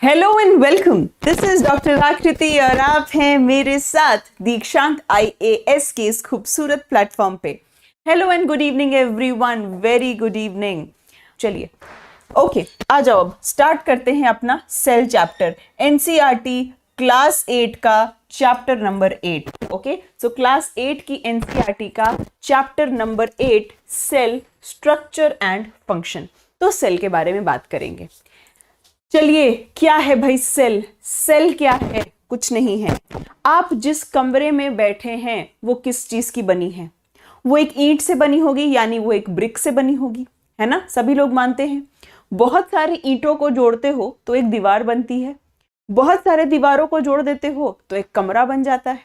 Hello and welcome. This is doctor आकृति और आप हैं मेरे साथ दीक्षांत आईएएस के इस खूबसूरत प्लेटफॉर्म पे। Hello and good evening everyone, very good evening. चलिए ओके, आ जाओ, अब स्टार्ट करते हैं अपना सेल चैप्टर, एनसीईआरटी क्लास 8 का chapter number 8। Okay, so class 8 की एनसीईआरटी का chapter number 8 cell structure and function. तो सेल के बारे में बात करेंगे। चलिए, क्या है भाई सेल? सेल क्या है? कुछ नहीं है। आप जिस कमरे में बैठे हैं वो किस चीज की बनी है? वो एक ईंट से बनी होगी, यानी वो एक ब्रिक से बनी होगी, है ना? सभी लोग मानते हैं। बहुत सारी ईंटों को जोड़ते हो तो एक दीवार बनती है, बहुत सारे दीवारों को जोड़ देते हो तो एक कमरा बन जाता है,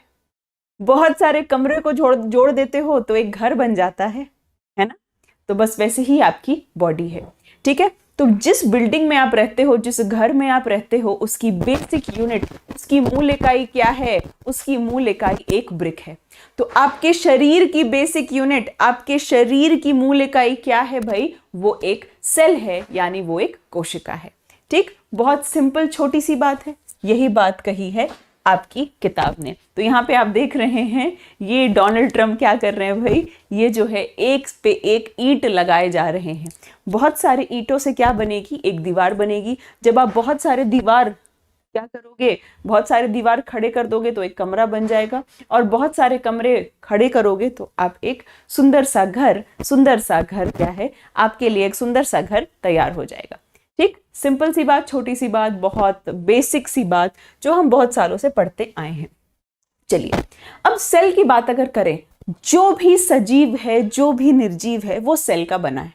बहुत सारे कमरे को जोड़ देते हो तो एक घर बन जाता है ना? तो बस वैसे ही आपकी बॉडी है, ठीक है? तो जिस बिल्डिंग में आप रहते हो, जिस घर में आप रहते हो, उसकी बेसिक यूनिट, उसकी मूल इकाई क्या है? उसकी मूल इकाई एक ब्रिक है। तो आपके शरीर की बेसिक यूनिट, आपके शरीर की मूल इकाई क्या है भाई? वो एक सेल है, यानी वो एक कोशिका है। ठीक, बहुत सिंपल छोटी सी बात है। यही बात कही है आपकी किताब ने। तो यहाँ पे आप देख रहे हैं ये डोनाल्ड ट्रम्प क्या कर रहे हैं भाई? ये जो है एक पे एक ईंट लगाए जा रहे हैं। बहुत सारे ईंटों से क्या बनेगी? एक दीवार बनेगी। जब आप बहुत सारे दीवार क्या करोगे? बहुत सारे दीवार खड़े कर दोगे तो एक कमरा बन जाएगा, और बहुत सारे कमरे खड़े करोगे तो आप एक सुंदर सा घर क्या है? आपके लिए एक सुंदर सा घर तैयार हो जाएगा। ठीक, सिंपल सी बात, छोटी सी बात, बहुत बेसिक सी बात, जो हम बहुत सालों से पढ़ते आए हैं। चलिए, अब सेल की बात अगर करें, जो भी सजीव है, जो भी निर्जीव है, वो सेल का बना है।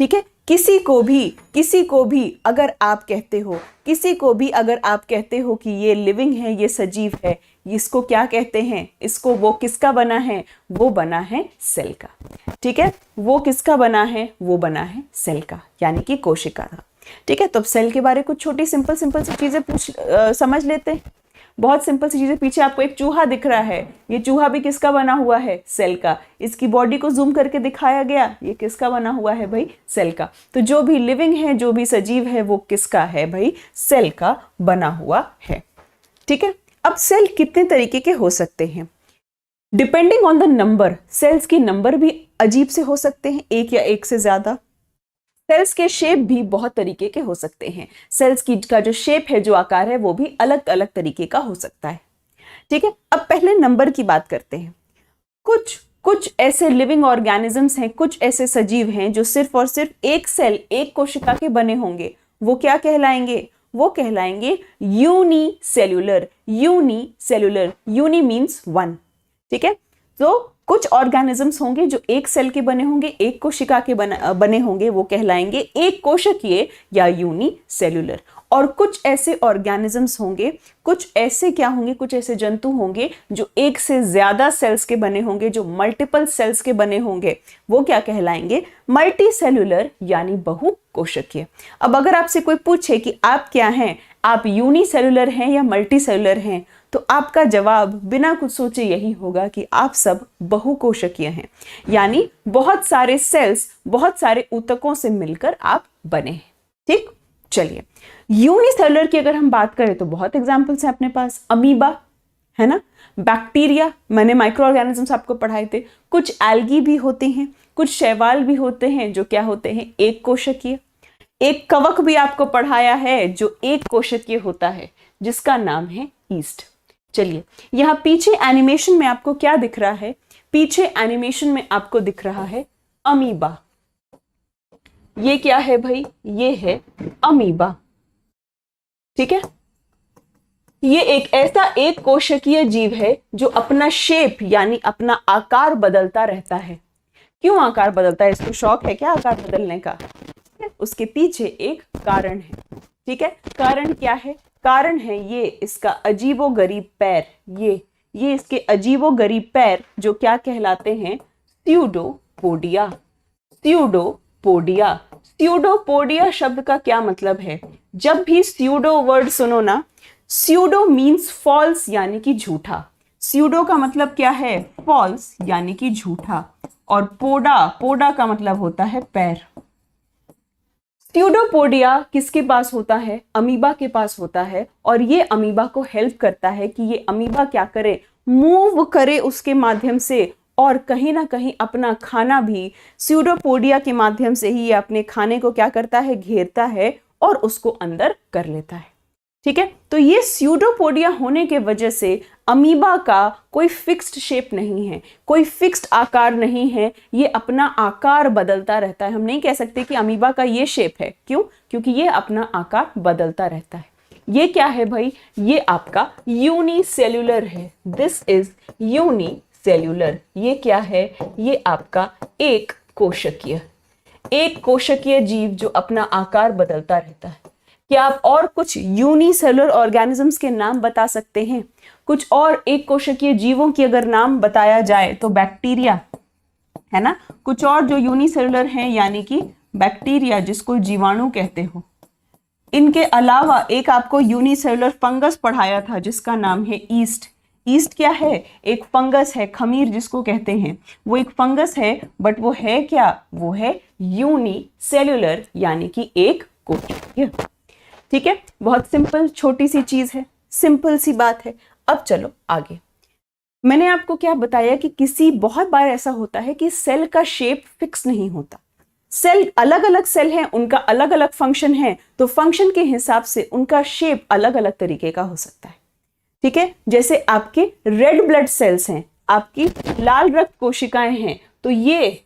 ठीक है, किसी को भी अगर आप कहते हो, किसी को भी अगर आप कहते हो कि ये लिविंग है, ये सजीव है, इसको क्या कहते हैं? इसको, वो किसका बना है? वो बना है सेल का। ठीक है, वो किसका बना है? वो बना है सेल का, यानी कि कोशिका का। ठीक है, तो अब सेल के बारे कुछ छोटी सिंपल सी चीजें समझ लेते हैं। बहुत सिंपल सी चीजें। पीछे आपको एक चूहा दिख रहा है, ये चूहा भी किसका बना हुआ है? सेल का। इसकी बॉडी को जूम करके दिखाया गया, ये किसका बना हुआ है भाई? सेल का। तो जो भी लिविंग है, जो भी सजीव है, वो किसका है भाई? सेल का बना हुआ है। ठीक है, अब सेल कितने तरीके के हो सकते हैं? Depending on the number, cells की नंबर भी अजीब से हो सकते हैं, एक या एक से ज्यादा। सेल्स के शेप भी बहुत तरीके के हो सकते हैं। सेल्स की का जो शेप है, जो आकार है, वो भी अलग अलग तरीके का हो सकता है। ठीक है, अब पहले नंबर की बात करते हैं। कुछ ऐसे लिविंग ऑर्गेनिजम्स हैं, कुछ ऐसे सजीव हैं जो सिर्फ और सिर्फ एक सेल, एक कोशिका के बने होंगे। वो क्या कहलाएंगे? वो कहलाएंगे यूनिसेल्यूलर। Uni means one. ठीक है, तो कुछ ऑर्गेनिजम्स होंगे जो एक सेल के बने होंगे, एक कोशिका के बने होंगे, वो कहलाएंगे एक कोशिकीय या यूनिसेल्यूलर। और कुछ ऐसे ऑर्गेनिजम्स होंगे, कुछ ऐसे क्या होंगे? कुछ ऐसे जंतु होंगे जो एक से ज्यादा सेल्स के बने होंगे, जो मल्टीपल सेल्स के बने होंगे, वो क्या कहलाएंगे? मल्टीसेल्यूलर, यानी बहुकोशिकीय। अब अगर आपसे कोई पूछे कि आप क्या हैं, आप यूनिसेल्यूलर हैं या मल्टीसेल्यूलर हैं, तो आपका जवाब बिना कुछ सोचे यही होगा कि आप सब बहुकोशिकीय हैं, यानी बहुत सारे सेल्स, बहुत सारे ऊतकों से मिलकर आप बने हैं। ठीक, चलिए, यूनिसेल्युलर की अगर हम बात करें तो बहुत एग्जांपल्स हैं अपने पास। अमीबा, है ना? बैक्टीरिया, मैंने माइक्रो ऑर्गेनिजम्स आपको पढ़ाए थे। कुछ एल्गी भी होते हैं, कुछ शैवाल भी होते हैं, जो क्या होते हैं? एक कोशिकीय। एक कवक भी आपको पढ़ाया है जो एक कोशिकीय होता है, जिसका नाम है ईस्ट। चलिए, यहां पीछे एनिमेशन में आपको क्या दिख रहा है? पीछे एनिमेशन में आपको दिख रहा है अमीबा। ये क्या है भाई? ये है अमीबा। ठीक है, ये एक ऐसा एक कोशिकीय जीव है जो अपना शेप, यानी अपना आकार बदलता रहता है। क्यों आकार बदलता है? इसको शौक है क्या आकार बदलने का? उसके पीछे एक कारण है। ठीक है, कारण क्या है? कारण है ये इसका अजीबोगरीब पैर। ये इसके अजीबोगरीब पैर, जो क्या कहलाते हैं? स्यूडोपोडिया। स्यूडोपोडिया। स्यूडोपोडिया शब्द का क्या मतलब है? जब भी स्यूडो वर्ड सुनो ना, स्यूडो मीन्स फॉल्स, यानी कि झूठा। स्यूडो का मतलब क्या है? फॉल्स, यानी कि झूठा। और पोडा का मतलब होता है पैर। स्यूडोपोडिया किसके पास होता है? अमीबा के पास होता है, और ये अमीबा को हेल्प करता है कि ये अमीबा क्या करे, मूव करे उसके माध्यम से, और कहीं ना कहीं अपना खाना भी स्यूडोपोडिया के माध्यम से ही ये अपने खाने को क्या करता है, घेरता है और उसको अंदर कर लेता है। ठीक है, तो ये स्यूडोपोडिया होने के वजह से अमीबा का कोई फिक्स्ड शेप नहीं है, कोई फिक्स्ड आकार नहीं है, ये अपना आकार बदलता रहता है। हम नहीं कह सकते कि अमीबा का ये शेप है, क्यों? क्योंकि ये अपना आकार बदलता रहता है। ये क्या है भाई? ये आपका यूनिसेल्यूलर है। This is unicellular. ये क्या है? ये आपका एक कोशकीय जीव जो अपना आकार बदलता रहता है। क्या आप और कुछ यूनिसेलुलर ऑर्गेनिजम्स के नाम बता सकते हैं? कुछ और एक कोशिकीय जीवों की अगर नाम बताया जाए तो बैक्टीरिया है ना, कुछ और जो यूनिसेलुलर हैं यानी कि बैक्टीरिया जिसको जीवाणु कहते हो। इनके अलावा एक आपको यूनिसेलुलर फंगस पढ़ाया था जिसका नाम है ईस्ट। ईस्ट क्या है? एक फंगस है, खमीर जिसको कहते हैं, वो एक फंगस है, बट वो है क्या? वो है यूनिसेलुलर यानी कि एक कोशिकीय। ठीक है, बहुत सिंपल छोटी सी चीज है, सिंपल सी बात है। अब चलो आगे। मैंने आपको क्या बताया कि किसी बहुत बार ऐसा होता है कि सेल का शेप फिक्स नहीं होता। सेल अलग अलग सेल हैं, उनका अलग अलग फंक्शन है, तो फंक्शन के हिसाब से उनका शेप अलग अलग तरीके का हो सकता है। ठीक है, जैसे आपके रेड ब्लड सेल्स हैं, आपकी लाल रक्त कोशिकाएं हैं, तो ये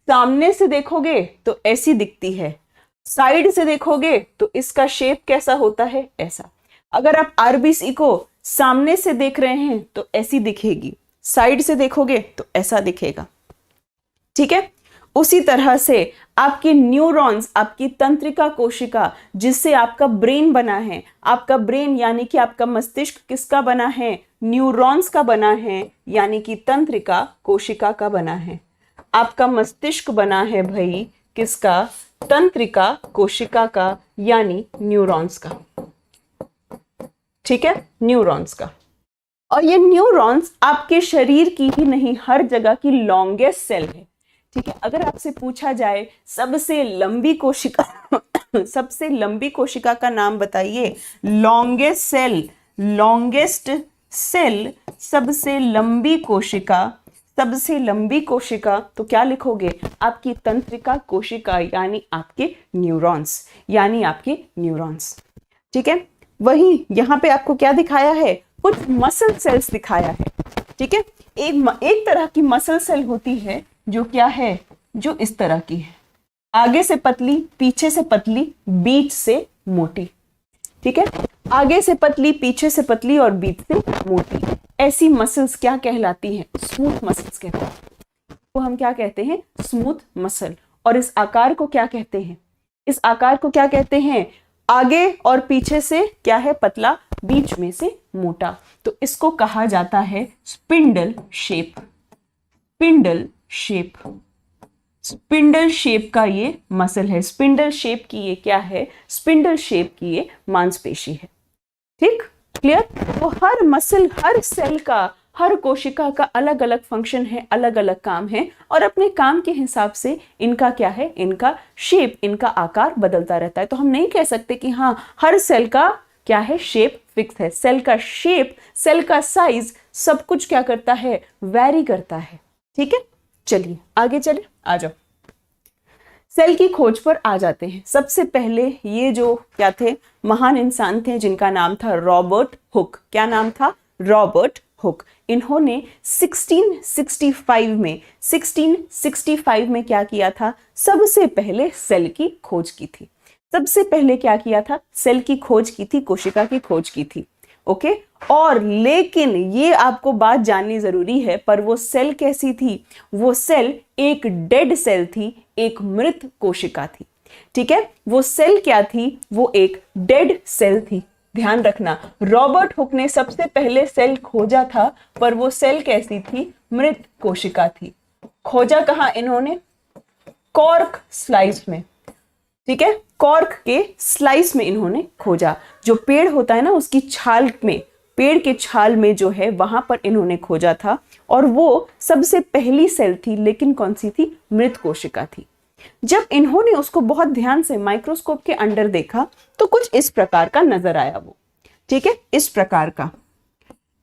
सामने से देखोगे तो ऐसी दिखती है, साइड से देखोगे तो इसका शेप कैसा होता है? ऐसा। अगर आप आरबीसी को सामने से देख रहे हैं तो ऐसी दिखेगी, साइड से देखोगे तो ऐसा दिखेगा। ठीक है, उसी तरह से आपके न्यूरॉन्स, आपकी तंत्रिका कोशिका जिससे आपका ब्रेन बना है, आपका ब्रेन यानी कि आपका मस्तिष्क किसका बना है? न्यूरॉन्स का बना है, यानी कि तंत्रिका कोशिका का बना है। आपका मस्तिष्क बना है भाई किसका? तंत्रिका कोशिका का, यानी न्यूरॉन्स का। ठीक है, न्यूरॉन्स का। और ये न्यूरॉन्स आपके शरीर की ही नहीं, हर जगह की लॉन्गेस्ट सेल है। ठीक है, अगर आपसे पूछा जाए सबसे लंबी कोशिका सबसे लंबी कोशिका का नाम बताइए, लॉन्गेस्ट सेल, सबसे लंबी कोशिका, तो क्या लिखोगे? आपकी तंत्रिका कोशिका यानी आपके न्यूरॉन्स। ठीक है, वही यहां पे आपको क्या दिखाया है? कुछ मसल सेल्स दिखाया है। ठीक है, एक तरह की मसल सेल होती है जो क्या है? जो इस तरह की है, आगे से पतली, पीछे से पतली, बीच से मोटी। ठीक है, आगे से पतली, पीछे से पतली और बीच से मोटी। ऐसी मसल्स क्या कहलाती हैं? स्मूथ मसल्स कहते हैं। तो हम क्या कहते हैं? Smooth muscle. और इस आकार को क्या कहते हैं? इस आकार को क्या कहते हैं? आगे और पीछे से क्या है? पतला, बीच में से मोटा। तो इसको कहा जाता है स्पिंडल शेप। स्पिंडल शेप का ये मसल है। स्पिंडल शेप की ये क्या है? स्पिंडल शेप की ये मांसपेशी है। ठीक, क्लियर? तो हर मसल, हर सेल का, हर कोशिका का अलग अलग फंक्शन है, अलग अलग काम है, और अपने काम के हिसाब से इनका क्या है? इनका शेप, इनका आकार बदलता रहता है। तो हम नहीं कह सकते कि हाँ हर सेल का क्या है? शेप फिक्स है। सेल का शेप, सेल का साइज, सब कुछ क्या करता है? वैरी करता है। ठीक है, चलिए आगे चले, आ जाओ। सेल की खोज पर आ जाते हैं। सबसे पहले ये जो क्या थे? महान इंसान थे जिनका नाम था रॉबर्ट हुक। क्या नाम था? Robert Hooke. इन्होंने 1665 में क्या किया था? सबसे पहले सेल की खोज की थी। सबसे पहले क्या किया था? सेल की खोज की थी, कोशिका की खोज की थी। ओके, और लेकिन ये आपको बात जाननी जरूरी है, पर वो सेल कैसी थी? वो सेल एक डेड सेल थी, एक मृत कोशिका थी। ठीक है, वो सेल क्या थी? वो एक डेड सेल थी। ध्यान रखना, रॉबर्ट हुक ने सबसे पहले सेल खोजा था, पर वो सेल कैसी थी? मृत कोशिका थी। खोजा कहां इन्होंने? कॉर्क स्लाइस में। ठीक है, कॉर्क के स्लाइस में इन्होंने खोजा। जो पेड़ होता है ना, उसकी छाल में, पेड़ के छाल में जो है, वहां पर इन्होंने खोजा था, और वो सबसे पहली सेल थी, लेकिन कौन सी थी? मृत कोशिका थी। जब इन्होंने उसको बहुत ध्यान से माइक्रोस्कोप के अंदर देखा तो कुछ इस प्रकार का नजर आया वो, ठीक है, इस प्रकार का।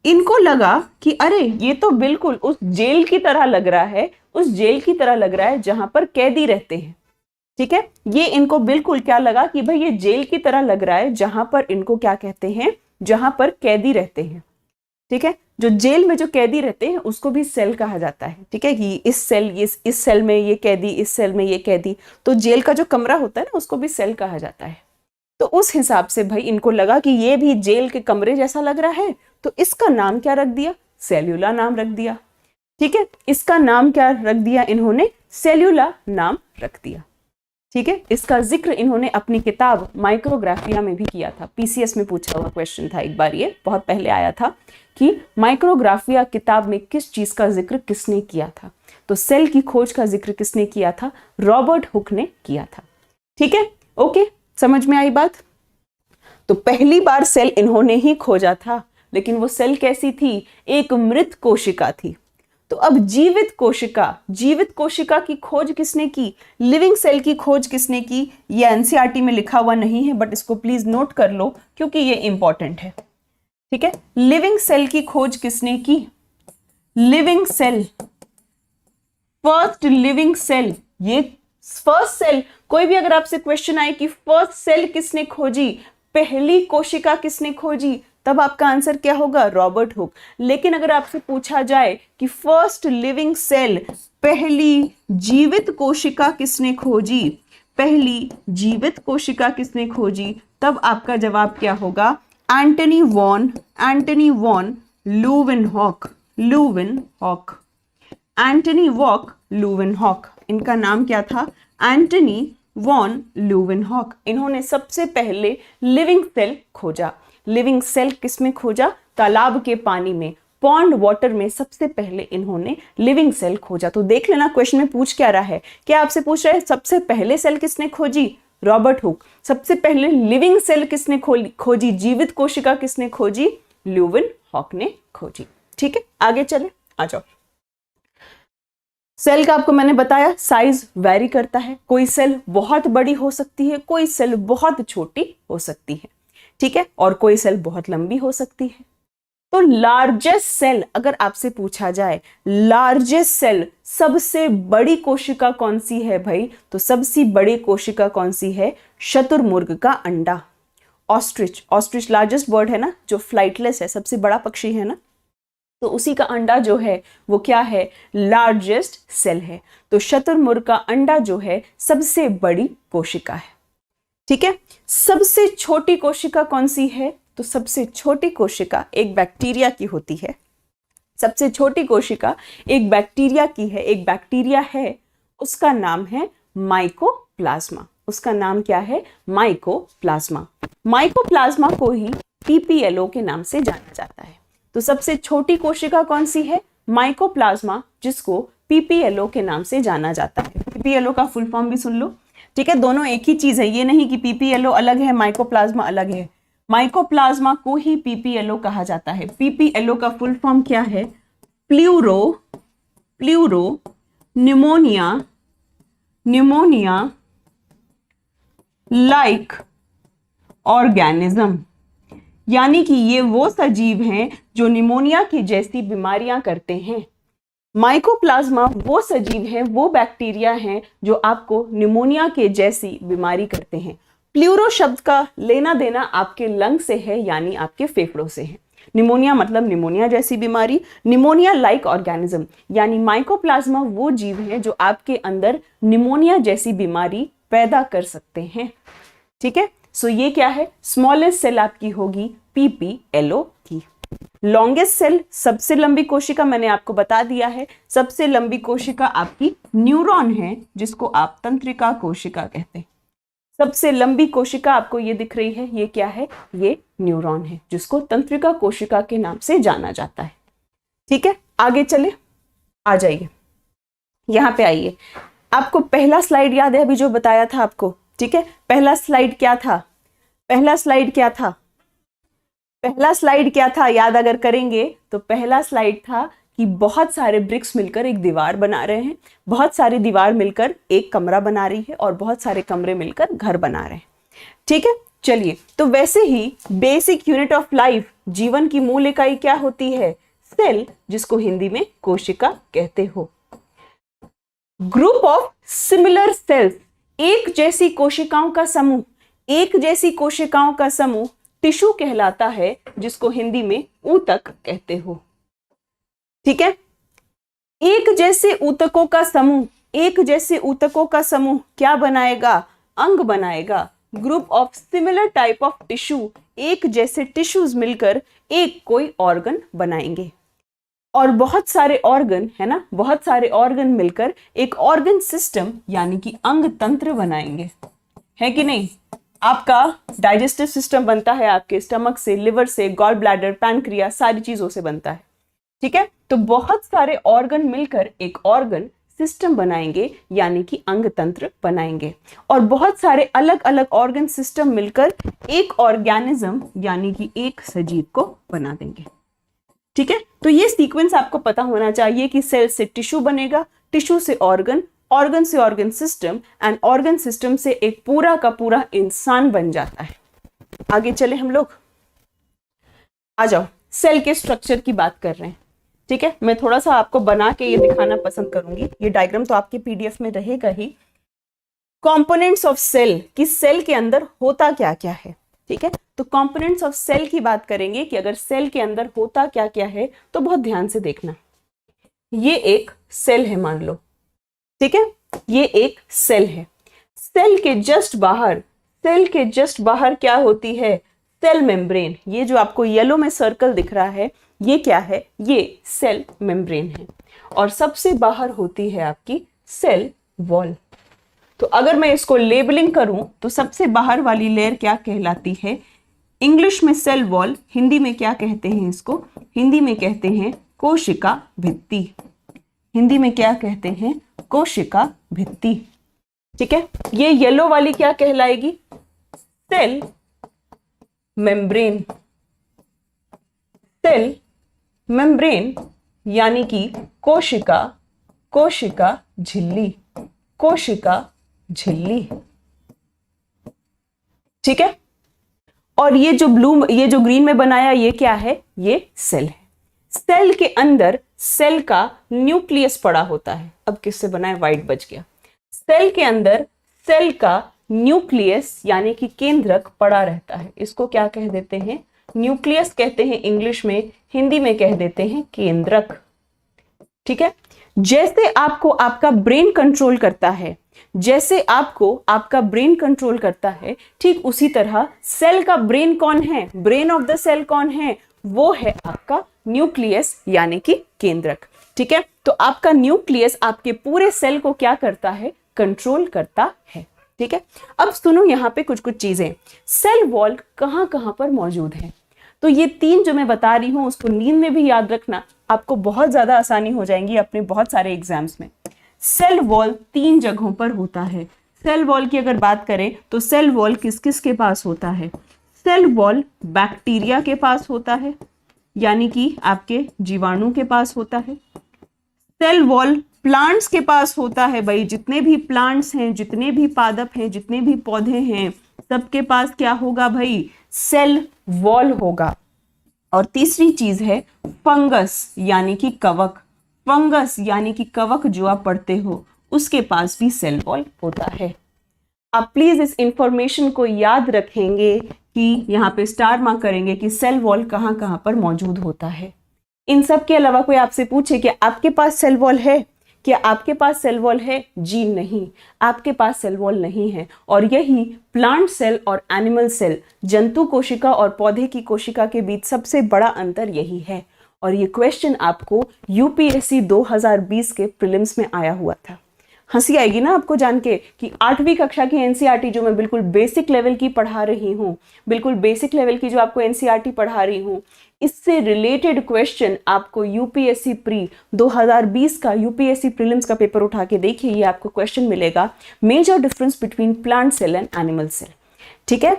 इनको लगा कि अरे ये तो बिल्कुल उस जेल की तरह लग रहा है, उस जेल की तरह लग रहा है जहां पर कैदी रहते हैं, ठीक है। ये इनको बिल्कुल क्या लगा कि भाई ये जेल की तरह लग रहा है जहां पर इनको क्या कहते हैं, जहां पर कैदी रहते हैं, ठीक है। जो जेल में जो कैदी रहते हैं उसको भी सेल कहा जाता है, ठीक है, कि इस सेल में ये कैदी, इस सेल में ये कैदी, तो जेल का जो कमरा होता है ना उसको भी सेल कहा जाता है। तो उस हिसाब से भाई इनको लगा कि ये भी जेल के कमरे जैसा लग रहा है, तो इसका नाम क्या रख दिया, सेल्यूला नाम रख दिया, ठीक है। इसका नाम क्या रख दिया इन्होंने, सेल्यूला नाम रख दिया, ठीक है। इसका जिक्र इन्होंने अपनी किताब माइक्रोग्राफिया में भी किया था। पीसीएस में पूछा हुआ क्वेश्चन था एक बार, ये बहुत पहले आया था कि माइक्रोग्राफिया किताब में किस चीज का जिक्र किसने किया था, तो सेल की खोज का जिक्र किसने किया था, रॉबर्ट हुक ने किया था, ठीक है। ओके, समझ में आई बात। तो पहली बार सेल इन्होंने ही खोजा था, लेकिन वो सेल कैसी थी, एक मृत कोशिका थी। तो अब जीवित कोशिका की खोज किसने की, लिविंग सेल की खोज किसने की, ये एनसीईआरटी में लिखा हुआ नहीं है, बट इसको प्लीज नोट कर लो क्योंकि ये इंपॉर्टेंट है, ठीक है। लिविंग सेल की खोज किसने की, living cell, first living cell, ये फर्स्ट सेल, कोई भी अगर आपसे क्वेश्चन आए कि फर्स्ट सेल किसने खोजी, पहली कोशिका किसने खोजी, तब आपका आंसर क्या होगा, रॉबर्ट हुक। लेकिन अगर आपसे पूछा जाए कि फर्स्ट लिविंग सेल, पहली जीवित कोशिका किसने खोजी, पहली जीवित कोशिका किसने खोजी, तब आपका जवाब क्या होगा, एंटनी वॉन लुवेनहॉक, एंटनी लुवेनहॉक, इनका नाम क्या था, एंटनी वॉन लुवेनहॉक। इन्होंने सबसे पहले लिविंग सेल खोजा। लिविंग सेल किसमें खोजा, तालाब के पानी में, पॉन्ड वाटर में सबसे पहले इन्होंने लिविंग सेल खोजा। तो देख लेना क्वेश्चन में पूछ क्या रहा है, क्या आपसे पूछ रहा है सबसे पहले सेल किसने खोजी, रॉबर्ट हुक। सबसे पहले लिविंग सेल किसने खोजी, जीवित कोशिका किसने खोजी, लुवेनहॉक ने खोजी, ठीक है। आगे चले, आ जाओ। सेल का आपको मैंने बताया साइज वेरी करता है, कोई सेल बहुत बड़ी हो सकती है, कोई सेल बहुत छोटी हो सकती है, ठीक है, और कोई सेल बहुत लंबी हो सकती है। तो लार्जेस्ट सेल, अगर आपसे पूछा जाए लार्जेस्ट सेल, सबसे बड़ी कोशिका कौन सी है भाई, तो सबसे बड़ी कोशिका कौन सी है, शतुरमुर्ग का अंडा, ऑस्ट्रिच लार्जेस्ट बर्ड है ना, जो फ्लाइटलेस है, सबसे बड़ा पक्षी है ना, तो उसी का अंडा जो है वो क्या है, लार्जेस्ट सेल है। तो शतुरमुर्ग का अंडा जो है सबसे बड़ी कोशिका है, ठीक है। सबसे छोटी कोशिका कौन सी है, तो सबसे छोटी कोशिका एक बैक्टीरिया की होती है। सबसे छोटी कोशिका एक बैक्टीरिया की है, एक बैक्टीरिया है, उसका नाम है माइकोप्लाज्मा। उसका नाम क्या है, माइकोप्लाज्मा। माइकोप्लाज्मा को ही पीपीएलओ के नाम से जाना जाता है। तो सबसे छोटी कोशिका कौन सी है, माइकोप्लाज्मा, जिसको पीपीएलओ के नाम से जाना जाता है। पीपीएलओ का फुल फॉर्म भी सुन लो, ठीक है, दोनों एक ही चीज है, ये नहीं कि पीपीएलओ अलग है माइकोप्लाज्मा अलग है। माइकोप्लाज्मा को ही पीपीएलओ कहा जाता है। पीपीएलओ का फुल फॉर्म क्या है, प्लूरो न्यूमोनिया लाइक ऑर्गेनिज्म, यानी कि ये वो सजीव हैं जो निमोनिया की जैसी बीमारियां करते हैं। माइकोप्लाज्मा वो सजीव हैं, वो बैक्टीरिया हैं जो आपको निमोनिया के जैसी बीमारी करते हैं। प्लूरो शब्द का लेना देना आपके लंग से है, यानी आपके फेफड़ों से है। निमोनिया मतलब निमोनिया जैसी बीमारी, निमोनिया लाइक ऑर्गेनिज्म, यानी माइकोप्लाज्मा वो जीव हैं जो आपके अंदर निमोनिया जैसी बीमारी पैदा कर सकते हैं, ठीक है। सो ये क्या है, स्मॉलेस्ट सेल आपकी होगी पीपीएलओ की। लॉन्गेस्ट सेल, सबसे लंबी कोशिका मैंने आपको बता दिया है, सबसे लंबी कोशिका आपकी न्यूरॉन है, जिसको आप तंत्रिका कोशिका कहते हैं। सबसे लंबी कोशिका आपको ये दिख रही है, ये क्या है, ये न्यूरॉन है, जिसको तंत्रिका कोशिका के नाम से जाना जाता है, ठीक है। आगे चले, आ जाइए, यहां पे आइए। आपको पहला स्लाइड याद है अभी जो बताया था आपको, ठीक है। पहला स्लाइड क्या था, पहला स्लाइड क्या था, पहला स्लाइड क्या था, याद अगर करेंगे तो पहला स्लाइड था कि बहुत सारे ब्रिक्स मिलकर एक दीवार बना रहे हैं, बहुत सारी दीवार मिलकर एक कमरा बना रही है और बहुत सारे कमरे मिलकर घर बना रहे हैं। ठीक है, चलिए, तो वैसे ही बेसिक यूनिट ऑफ लाइफ, जीवन की मूल इकाई क्या होती है? सेल, जिसको हिंदी में कोशिका कहते हो। ग्रुप ऑफ सिमिलर सेल्स, एक जैसी कोशिकाओं का समूह, एक जैसी कोशिकाओं का समूह टिश्यू कहलाता है, जिसको हिंदी में ऊतक कहते हो। ठीक है, एक जैसे ऊतकों का समूह, एक जैसे ऊतकों का समूह क्या बनाएगा? अंग बनाएगा। Group of similar type of tissue, एक जैसे टिश्यूज मिलकर एक कोई ऑर्गन बनाएंगे। और बहुत सारे ऑर्गन, है ना, बहुत सारे ऑर्गन मिलकर एक ऑर्गन सिस्टम यानी कि अंग तंत्र बनाएंगे, है कि नहीं? आपका डाइजेस्टिव सिस्टम बनता है आपके स्टमक से, लिवर से, गॉल ब्लैडर, पैनक्रियास, सारी चीजों से बनता है। ठीक है, तो बहुत सारे ऑर्गन मिलकर एक ऑर्गन सिस्टम बनाएंगे यानी कि अंग तंत्र बनाएंगे, और बहुत सारे अलग अलग ऑर्गन सिस्टम मिलकर एक ऑर्गेनिज्म यानी कि एक सजीव को बना देंगे। ठीक है, तो ये सीक्वेंस आपको पता होना चाहिए कि सेल से टिश्यू बनेगा, टिश्यू से ऑर्गन, ऑर्गन से organ system, and organ system से एक पूरा का पूरा इंसान बन जाता है। आगे चले हम लोग, आ जाओ, सेल के स्ट्रक्चर की बात कर रहे हैं। ठीक है, मैं थोड़ा सा आपको बना के ये दिखाना पसंद करूंगी, ये डायग्राम तो आपके पीडीएफ में रहेगा ही। कंपोनेंट्स ऑफ सेल, कि सेल के अंदर होता क्या क्या है। ठीक है, तो कंपोनेंट्स ऑफ सेल की बात करेंगे कि अगर सेल के अंदर होता क्या क्या है, तो बहुत ध्यान से देखना। ये एक सेल है मान लो, ठीक है, ये एक सेल है। सेल के जस्ट बाहर, सेल के जस्ट बाहर क्या होती है? Cell membrane. ये जो आपको येलो में सर्कल दिख रहा है, ये क्या है? ये सेल मेम्ब्रेन है। और सबसे बाहर होती है आपकी सेल वॉल। तो अगर मैं इसको लेबलिंग करूं तो सबसे बाहर वाली लेयर क्या कहलाती है? इंग्लिश में सेल वॉल, हिंदी में क्या कहते हैं इसको? हिंदी में कहते हैं कोशिका भित्ति। हिंदी में क्या कहते हैं? कोशिका भित्ति। ठीक है, ये येलो वाली क्या कहलाएगी? Cell membrane. सेल मेम्ब्रेन यानी कि कोशिका, कोशिका झिल्ली, कोशिका झिल्ली। ठीक है, और ये जो ब्लू, ये जो ग्रीन में बनाया, ये क्या है? ये सेल है। सेल के अंदर सेल का न्यूक्लियस पड़ा होता है। अब किससे बना है? व्हाइट बच गया। सेल के अंदर सेल का न्यूक्लियस यानी कि केंद्रक पड़ा रहता है। इसको क्या कह देते हैं? न्यूक्लियस कहते हैं इंग्लिश में, हिंदी में कह देते हैं केंद्रक। ठीक है, जैसे आपको आपका ब्रेन कंट्रोल करता है, जैसे आपको आपका ब्रेन कंट्रोल करता है, ठीक उसी तरह सेल का ब्रेन कौन है? ब्रेन ऑफ द सेल कौन है? वो है आपका न्यूक्लियस यानी कि केंद्रक। ठीक है, तो आपका न्यूक्लियस आपके पूरे सेल को क्या करता है? कंट्रोल करता है। ठीक है, अब सुनो यहाँ पे कुछ कुछ चीजें। सेल वॉल कहाँ कहाँ पर मौजूद है? तो ये तीन जो मैं बता रही हूँ उसको नींद में भी याद रखना, आपको बहुत ज्यादा आसानी हो जाएंगी अपने बहुत सारे एग्जाम्स में। सेल वॉल तीन जगहों पर होता है। सेल वॉल की अगर बात करें तो सेल वॉल किस किस के पास होता है? सेल वॉल बैक्टीरिया के पास होता है, यानी कि आपके जीवाणु के पास होता है। सेल वॉल प्लांट्स के पास होता है, भाई जितने भी प्लांट्स हैं, जितने भी पादप हैं, जितने भी पौधे हैं, सबके पास क्या होगा भाई? सेल वॉल होगा। और तीसरी चीज है फंगस यानी कि कवक। फंगस यानी कि कवक जो आप पढ़ते हो, उसके पास भी सेल वॉल होता है। आप प्लीज इस इंफॉर्मेशन को याद रखेंगे कि यहाँ पे स्टार मार्क करेंगे कि सेल वॉल कहाँ कहाँ पर मौजूद होता है। इन सब के अलावा कोई आपसे पूछे कि आपके पास सेल वॉल है, क्या आपके पास सेल वॉल है? जी नहीं, आपके पास सेल वॉल नहीं है। और यही प्लांट सेल और एनिमल सेल, जंतु कोशिका और पौधे की कोशिका के बीच सबसे बड़ा अंतर यही है। और ये क्वेश्चन आपको यूपीएससी 2020 के प्रीलिम्स में आया हुआ था। हंसी आएगी ना आपको जान के कि 8वीं कक्षा की एनसीईआरटी जो मैं बिल्कुल बेसिक लेवल की पढ़ा रही हूँ, बिल्कुल बेसिक लेवल की जो आपको एनसीईआरटी पढ़ा रही हूँ, इससे रिलेटेड क्वेश्चन आपको यूपीएससी प्री 2020 का यूपीएससी प्रीलिम्स का पेपर उठा के देखिए, ये आपको क्वेश्चन मिलेगा, major difference between plant cell and animal cell. ठीक है,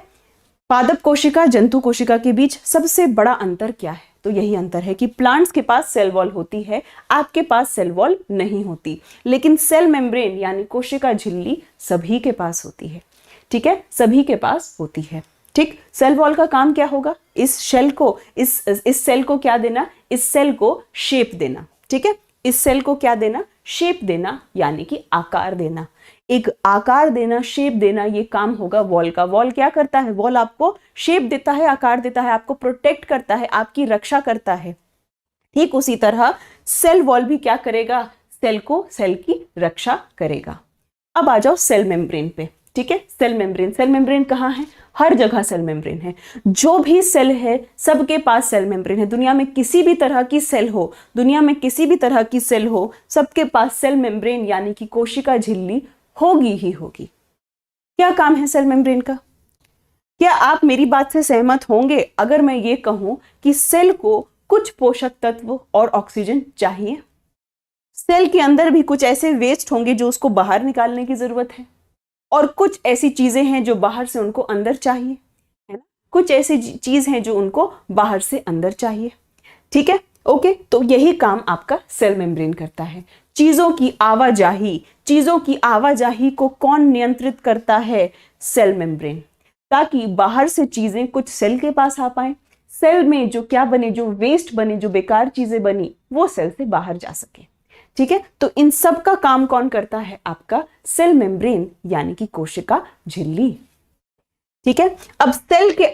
पादप कोशिका जंतु कोशिका के बीच सबसे बड़ा अंतर क्या है? तो यही अंतर है कि प्लांट्स के पास सेल वॉल होती है, आपके पास सेल वॉल नहीं होती। लेकिन सेल मेम्ब्रेन यानी कोशिका झिल्ली सभी के पास होती है। ठीक है, सभी के पास होती है। ठीक, सेल वॉल का काम क्या होगा? इस शेल को, इस सेल को क्या देना? इस सेल को शेप देना। ठीक है, इस सेल को क्या देना? शेप देना, यानी कि आकार देना। एक आकार देना, शेप देना, ये काम होगा वॉल का। वॉल क्या करता है? वॉल आपको शेप देता है, आकार देता है, आपको प्रोटेक्ट करता है, आपकी रक्षा करता है। ठीक उसी तरह सेल वॉल भी क्या करेगा? सेल को, सेल की रक्षा करेगा। अब आ जाओ सेल मेम्ब्रेन पे। ठीक है, सेल मेम्ब्रेन, सेल मेम्ब्रेन कहाँ है? हर जगह सेल मेम्ब्रेन है। जो भी सेल है सबके पास सेल मेम्ब्रेन है। दुनिया में किसी भी तरह की सेल हो, दुनिया में किसी भी तरह की सेल हो, सबके पास सेल मेम्ब्रेन यानी कि कोशिका झिल्ली होगी ही होगी। क्या काम है सेल मेम्ब्रेन का? क्या आप मेरी बात से सहमत होंगे अगर मैं ये कहूं कि सेल को कुछ पोषक तत्व और ऑक्सीजन चाहिए? सेल के अंदर भी कुछ ऐसे वेस्ट होंगे जो उसको बाहर निकालने की जरूरत है, और कुछ ऐसी चीजें हैं जो बाहर से उनको अंदर चाहिए, है ना? कुछ ऐसी चीज हैं जो उनको बाहर से अंदर चाहिए। ठीक है, ओके। तो यही काम आपका सेल मेम्ब्रेन करता है। चीजों की आवाजाही, चीजों की आवाजाही को कौन नियंत्रित करता है? सेल मेम्ब्रेन, ताकि बाहर से चीजें कुछ सेल के पास आ पाए, सेल में जो क्या बने, जो वेस्ट बने, जो बेकार चीजें बनी, वो सेल से बाहर जा सके। ठीक है, तो इन सब का काम कौन करता है? आपका सेल मेम्ब्रेन यानी कि कोशिका झिल्ली। ठीक है, अब सेल के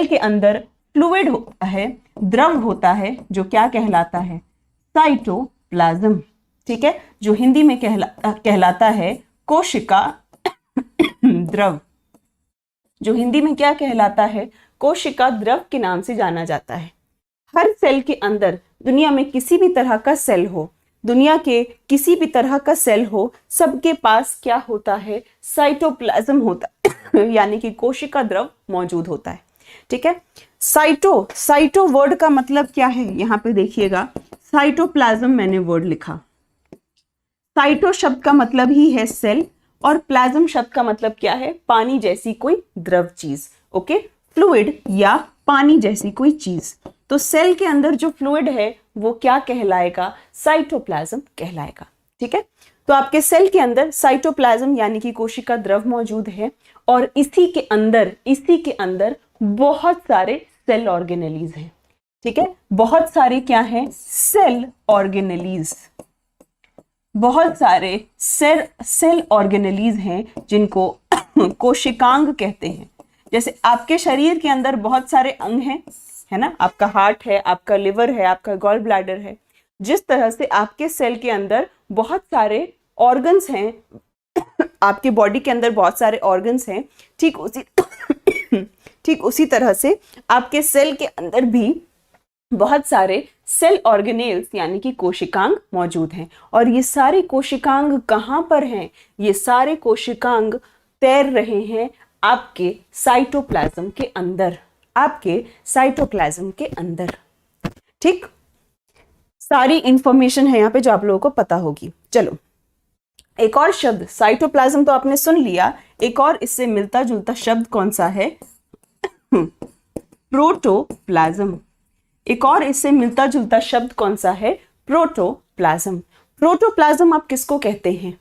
अंदर फ्लूइड होता है, द्रव होता है, जो क्या कहलाता है? साइटोप्लाज्म। ठीक है, जो हिंदी में कहलाता है कोशिका द्रव। जो हिंदी में क्या कहलाता है? कोशिका द्रव के नाम से जाना जाता है। हर सेल के अंदर, दुनिया में किसी भी तरह का सेल हो, दुनिया के किसी भी तरह का सेल हो, सबके पास क्या होता है? साइटोप्लाज्म होता है यानी कि कोशिका द्रव मौजूद होता है। ठीक है, साइटो वर्ड का मतलब क्या है? यहां पे देखिएगा, साइटोप्लाज्म मैंने वर्ड लिखा। साइटो शब्द का मतलब ही है सेल, और प्लाज्म शब्द का मतलब क्या है? पानी जैसी कोई द्रव चीज। ओके, फ्लूइड या पानी जैसी कोई चीज। तो सेल के अंदर जो फ्लूइड है वो क्या कहलाएगा? साइटोप्लाज्म कहलाएगा। ठीक है, तो आपके सेल के अंदर साइटोप्लाज्म यानी कि कोशिका द्रव मौजूद है, और इसी के अंदर बहुत सारे सेल ऑर्गेनेलीज हैं। ठीक है, बहुत सारे क्या हैं? Cell organelles. बहुत सारे सेल ऑर्गेनेलीज हैं जिनको कोशिकांग कहते हैं। जैसे आपके शरीर के अंदर बहुत सारे अंग हैं, है ना? आपका हार्ट है, आपका लिवर है, आपका गॉल ब्लैडर है। जिस तरह से आपके सेल के अंदर बहुत सारे ऑर्गन्स हैं, आपके बॉडी के अंदर बहुत सारे ऑर्गन्स हैं, ठीक उसी तरह से आपके सेल के अंदर भी बहुत सारे सेल ऑर्गेनेल्स यानी कि कोशिकांग मौजूद हैं। और ये सारे कोशिकांग कहाँ पर हैं? ये सारे कोशिकांग तैर रहे हैं आपके साइटोप्लाज्म के अंदर, आपके साइटोप्लाज्म के अंदर। ठीक, सारी इंफॉर्मेशन है यहाँ पे जो आप लोगों को पता होगी। चलो, एक और शब्द, साइटोप्लाज्म तो आपने सुन लिया, एक और इससे मिलता जुलता शब्द कौन सा है? प्रोटोप्लाज्म। एक और इससे मिलता जुलता शब्द कौन सा है? प्रोटोप्लाज्म। प्रोटोप्लाज्म आप किसको कहते हैं?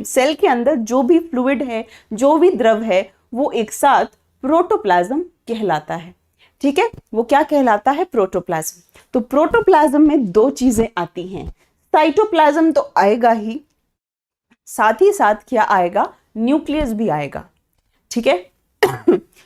सेल के अंदर जो भी फ्लूइड है, जो भी द्रव है, वो एक साथ प्रोटोप्लाज्म कहलाता है। ठीक है, वो क्या कहलाता है? प्रोटोप्लाज्म। तो प्रोटोप्लाज्म में दो चीजें आती हैं। साइटोप्लाज्म तो आएगा ही, साथ ही साथ क्या आएगा? न्यूक्लियस भी आएगा। ठीक है,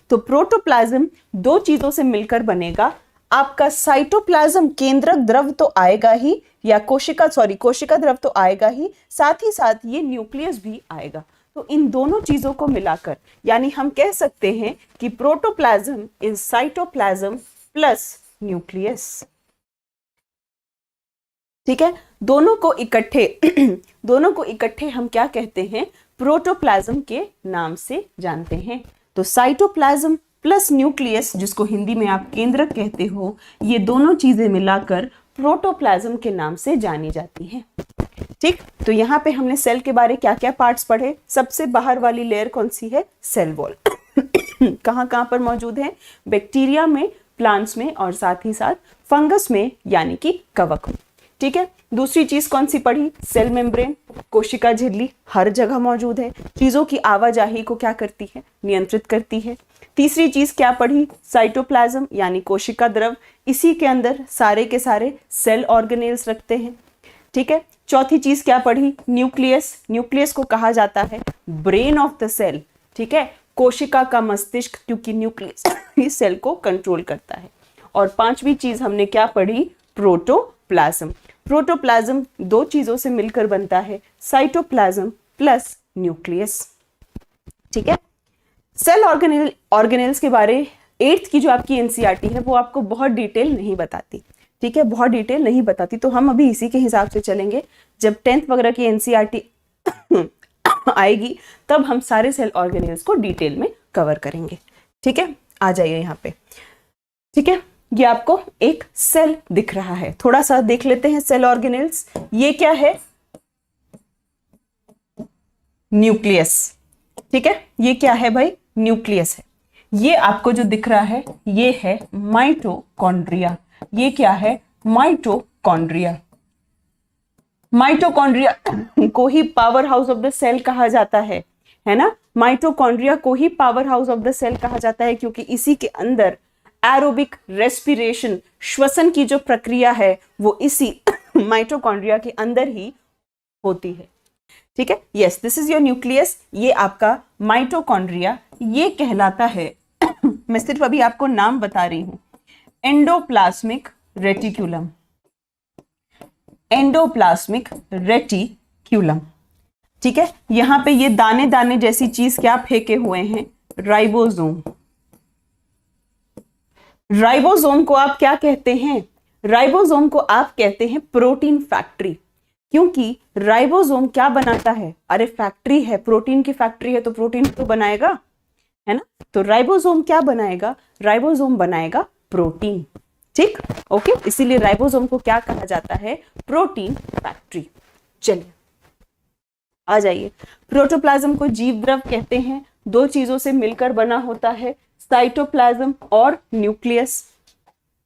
तो प्रोटोप्लाज्म दो चीजों से मिलकर बनेगा। आपका साइटोप्लाज्म केंद्रक द्रव तो आएगा ही, या कोशिका द्रव तो आएगा ही, साथ ये न्यूक्लियस भी आएगा। तो इन दोनों चीजों को मिलाकर यानी हम कह सकते हैं कि protoplasm is cytoplasm plus nucleus. ठीक है, दोनों को इकट्ठे हम क्या कहते हैं? प्रोटोप्लाज्म के नाम से जानते हैं। तो साइटोप्लाज्म प्लस न्यूक्लियस, जिसको हिंदी में आप केंद्रक कहते हो, ये दोनों चीजें मिलाकर प्रोटोप्लाज्म के नाम से जानी जाती हैं। ठीक, तो यहाँ पे हमने सेल के बारे क्या क्या पार्ट्स पढ़े। सबसे बाहर वाली लेयर कौन सी है? Cell wall. कहाँ कहाँ पर मौजूद है? बैक्टीरिया में, प्लांट्स में और साथ ही साथ फंगस में यानी कि कवक में। ठीक है, दूसरी चीज कौन सी पढ़ी? सेल मेम्ब्रेन, कोशिका झिल्ली हर जगह मौजूद है, चीजों की आवाजाही को क्या करती है? नियंत्रित करती है। तीसरी चीज क्या पढ़ी? साइटोप्लाज्म यानी कोशिका द्रव, इसी के अंदर सारे के सारे सेल ऑर्गेनेल्स रखते हैं। ठीक है, चौथी चीज क्या पढ़ी? न्यूक्लियस, न्यूक्लियस को कहा जाता है ब्रेन ऑफ द सेल। ठीक है, कोशिका का मस्तिष्क, क्योंकि न्यूक्लियस इस सेल को कंट्रोल करता है। और पांचवी चीज हमने क्या पढ़ी? प्रोटोप्लाज्म। प्रोटोप्लाज्म दो चीजों से मिलकर बनता है, साइटोप्लाज्म प्लस न्यूक्लियस। ठीक है, सेल ऑर्गेनेल्स के बारे 8th की जो आपकी एनसीईआरटी है वो आपको बहुत डिटेल नहीं बताती। ठीक है, बहुत डिटेल नहीं बताती, तो हम अभी इसी के हिसाब से चलेंगे। जब 10th वगैरह की एनसीईआरटी आएगी तब हम सारे सेल ऑर्गेनेल्स को डिटेल में कवर करेंगे। ठीक है, आ जाइए यहाँ पे। ठीक है, ये आपको एक सेल दिख रहा है, थोड़ा सा देख लेते हैं सेल ऑर्गेनेल्स। ये क्या है? न्यूक्लियस। ठीक है, ये क्या है भाई? न्यूक्लियस है। ये आपको जो दिख रहा है ये है माइटोकॉन्ड्रिया। ये क्या है? माइटोकॉन्ड्रिया। माइटोकॉन्ड्रिया को ही power house of the cell कहा जाता है ना? माइटोकॉन्ड्रिया को ही power house of the cell कहा जाता है क्योंकि इसी के अंदर एरोबिक रेस्पिरेशन, श्वसन की जो प्रक्रिया है वो इसी माइटोकॉन्ड्रिया के अंदर ही होती है। ठीक है, yes, this is your nucleus. ये आपका माइटोकॉन्ड्रिया ये कहलाता है मैं सिर्फ अभी आपको नाम बता रही हूं, एंडोप्लाज्मिक रेटिक्यूलम। Endoplasmic reticulum. ठीक है, यहां पे ये दाने दाने जैसी चीज क्या फेंके हुए हैं? राइबोसोम। राइबोसोम को आप क्या कहते हैं? राइबोसोम को आप कहते हैं प्रोटीन फैक्ट्री, क्योंकि राइबोसोम क्या बनाता है? अरे फैक्ट्री है, प्रोटीन की फैक्ट्री है तो प्रोटीन तो बनाएगा, है ना? तो राइबोसोम क्या बनाएगा? राइबोसोम बनाएगा प्रोटीन। ठीक, ओके, इसीलिए राइबोसोम को क्या कहा जाता है? Protein factory. चलिए आ जाइए। प्रोटोप्लाज्म को जीव द्रव कहते हैं, दो चीजों से मिलकर बना होता है, साइटोप्लाज्म और न्यूक्लियस।